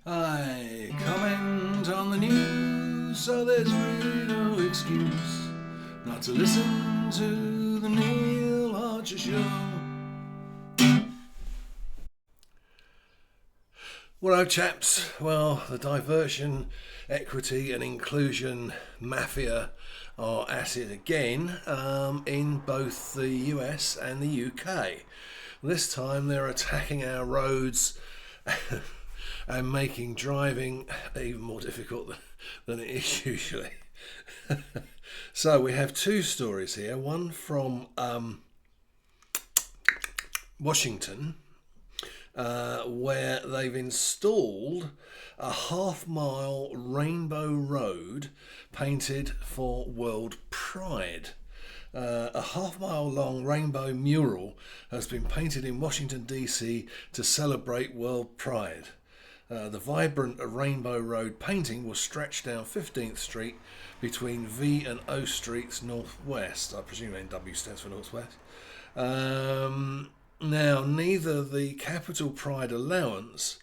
I comment on the news, so there's really no excuse not to listen to the Neil Archer Show. Well, chaps, well, the diversion, equity and inclusion mafia are at it again in both the US and the UK. This time they're attacking our roads and making driving even more difficult than it is usually. So we have two stories here, one from Washington, where they've installed a half-mile rainbow road painted for World Pride. A half-mile long rainbow mural has been painted in Washington DC to celebrate World Pride. The vibrant rainbow road painting was stretched down 15th Street between V and O Streets northwest. I presume NW stands for northwest. Now, neither the Capital Pride Allowance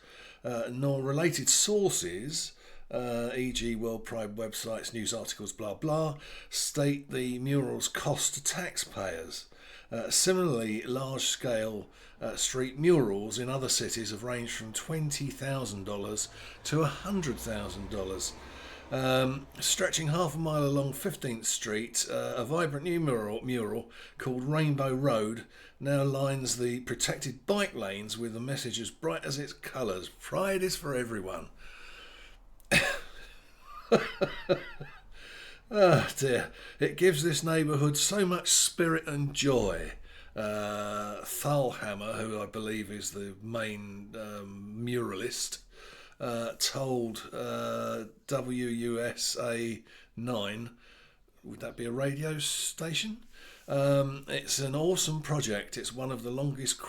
nor related sources, e.g. World Pride websites, news articles, blah blah, state the mural's cost to taxpayers. Similarly, large-scale street murals in other cities have ranged from $20,000 to $100,000. Stretching half a mile along 15th Street, a vibrant new mural called Rainbow Road now lines the protected bike lanes with a message as bright as its colours. Pride is for everyone. Oh dear, it gives this neighbourhood so much spirit and joy. Thalhammer, who I believe is the main muralist, told WUSA 9, would that be a radio station? It's an awesome project. It's one of the longest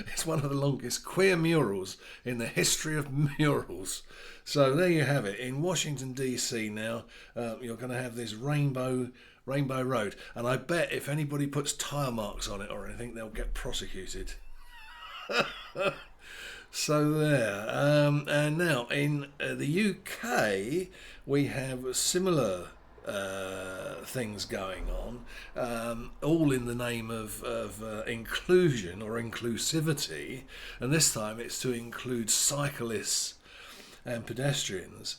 it's one of the longest queer murals in the history of murals. So there you have it. In Washington DC now, you're going to have this rainbow road, and I bet if anybody puts tire marks on it or anything, they'll get prosecuted. So there. And now in the UK, we have similar things going on, all in the name of inclusion or inclusivity, and this time it's to include cyclists and pedestrians.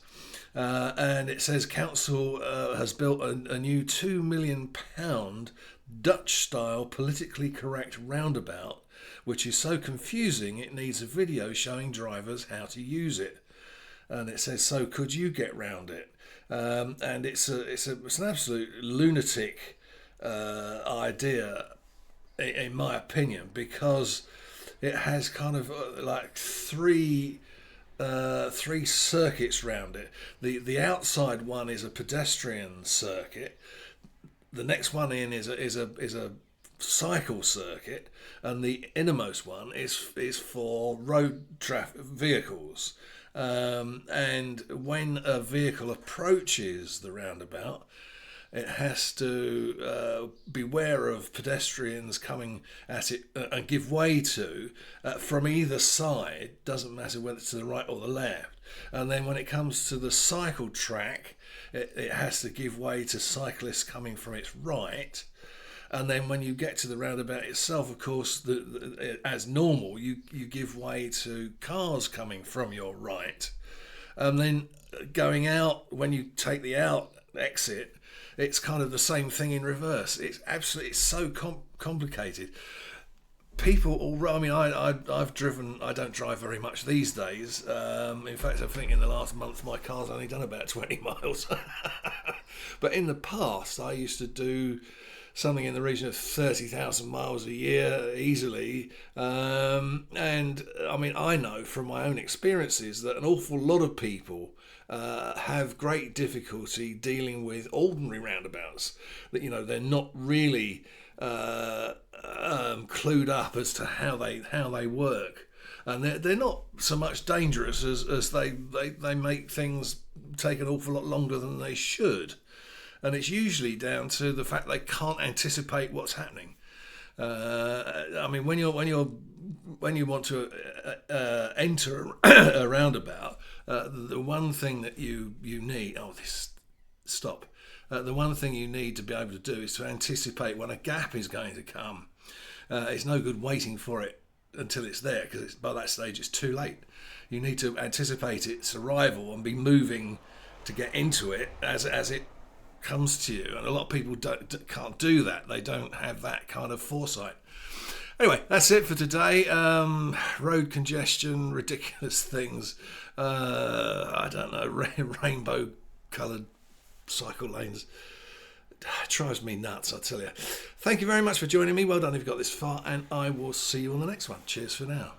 And it says council has built a new £2 million Dutch-style politically correct roundabout, which is so confusing it needs a video showing drivers how to use it. And it says, so could you get round it? And it's an absolute lunatic idea, in my opinion, because it has kind of like three circuits round it. The outside one is a pedestrian circuit. The next one in is a cycle circuit, and the innermost one is for road traffic vehicles. And when a vehicle approaches the roundabout, it has to beware of pedestrians coming at it and give way to from either side. Doesn't matter whether it's to the right or the left. And then when it comes to the cycle track, it has to give way to cyclists coming from its right. And then when you get to the roundabout itself, of course, as normal, you give way to cars coming from your right. And then going out, when you take the out exit, it's kind of the same thing in reverse. It's so complicated. I've driven. I don't drive very much these days. In fact, I think in the last month my car's only done about 20 miles. But in the past, I used to do something in the region of 30,000 miles a year easily. And I mean, I know from my own experiences that an awful lot of people have great difficulty dealing with ordinary roundabouts. That, you know, they're not really clued up as to how they work, and they're not so much dangerous as they make things take an awful lot longer than they should. And it's usually down to the fact they can't anticipate what's happening. I mean, when you want to enter a roundabout, the one thing that you need, stop. The one thing you need to be able to do is to anticipate when a gap is going to come. It's no good waiting for it until it's there, because by that stage it's too late. You need to anticipate its arrival and be moving to get into it as it comes to you. And a lot of people can't do that. They don't have that kind of foresight. Anyway, that's it for today. Road congestion, ridiculous things. I don't know, rainbow coloured cycle lanes. It drives me nuts, I tell you. Thank you very much for joining me. Well done if you got this far, and I will see you on the next one. Cheers for now.